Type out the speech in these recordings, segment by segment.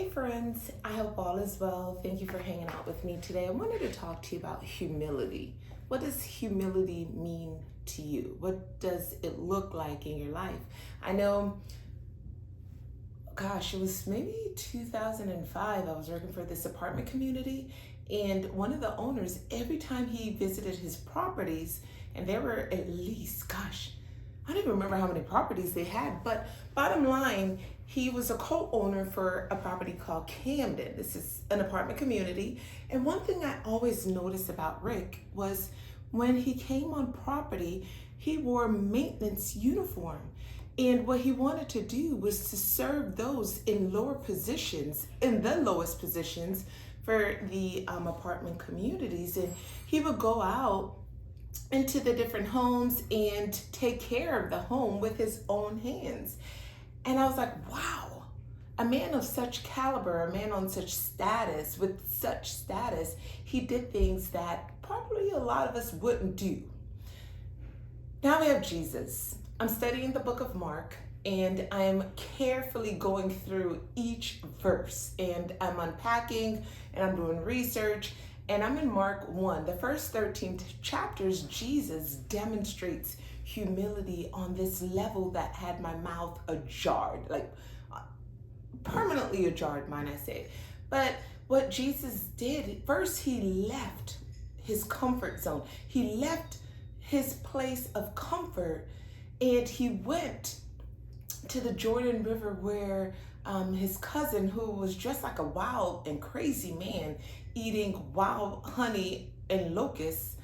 Hey friends, I hope all is well. Thank you for hanging out with me today. I wanted to talk to you about humility. What does humility mean to you? What does it look like in your life? I know, it was maybe 2005. I was working for this apartment community, and one of the owners, every time he visited his properties, and there were at least, I don't even remember how many properties they had, but bottom line, he was a co-owner for a property called Camden. This is an apartment community. And one thing I always noticed about Rick was when he came on property, he wore maintenance uniform. And what he wanted to do was to serve those in lower positions, in the lowest positions for the apartment communities. And he would go out into the different homes and take care of the home with his own hands. And I was like, wow, a man of such caliber, a man on such status, with such status, he did things that probably a lot of us wouldn't do. Now we have Jesus. I'm studying the book of Mark, and I'm carefully going through each verse, and I'm unpacking and I'm doing research. And I'm in Mark 1. The first 13 chapters, Jesus demonstrates humility on this level that had my mouth ajar, like permanently ajar, might I say. But what Jesus did, first he left his comfort zone. He left his place of comfort, and he went to the Jordan River where his cousin, who was dressed like a wild and crazy man, eating wild honey and locusts,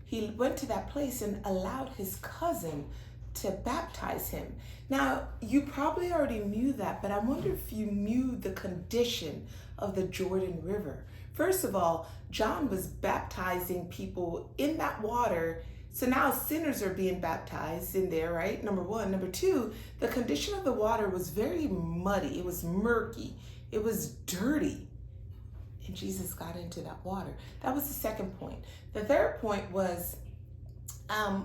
he went to that place and allowed his cousin to baptize him. Now, you probably already knew that, but I wonder if you knew the condition of the Jordan River. First of all, John was baptizing people in that water. So now sinners are being baptized in there, right? Number one. Number two, the condition of the water was very muddy. It was murky. It was dirty. And Jesus got into that water. That was the second point. The third point was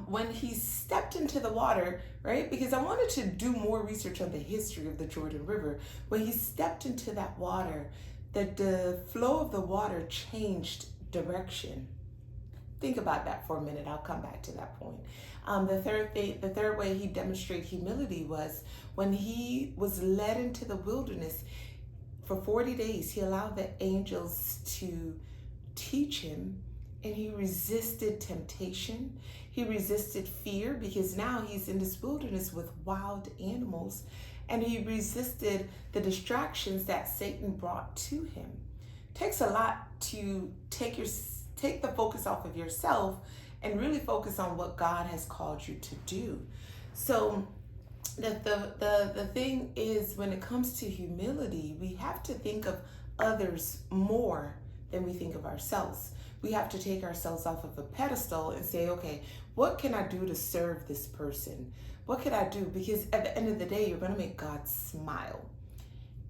when he stepped into the water, right? Because I wanted to do more research on the history of the Jordan River. When he stepped into that water, the flow of the water changed direction. Think about that for a minute. I'll come back to that point. The third way he demonstrated humility was when he was led into the wilderness for 40 days. He allowed the angels to teach him, and he resisted temptation. He resisted fear because now he's in this wilderness with wild animals, and he resisted the distractions that Satan brought to him. It takes a lot to take the focus off of yourself and really focus on what God has called you to do. So the thing is, when it comes to humility, we have to think of others more than we think of ourselves. We have to take ourselves off of a pedestal and say, okay, what can I do to serve this person? What can I do? Because at the end of the day, you're going to make God smile.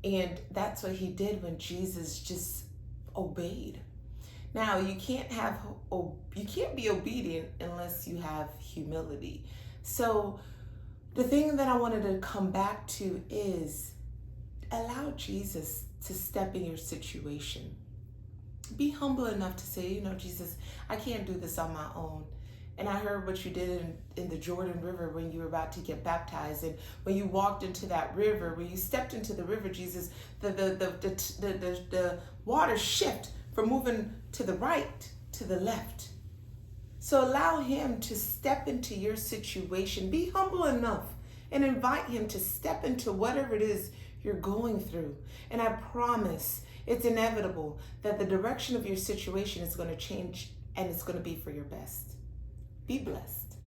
And that's what he did when Jesus just obeyed. Now, you can't be obedient unless you have humility. So the thing that I wanted to come back to is allow Jesus to step in your situation. Be humble enough to say, Jesus, I can't do this on my own. And I heard what you did in the Jordan River when you were about to get baptized. And when you walked into that river, when you stepped into the river, Jesus, the water shift from moving to the right to the left. So allow him to step into your situation. Be humble enough and invite him to step into whatever it is you're going through. And I promise it's inevitable that the direction of your situation is going to change, and it's going to be for your best. Be blessed.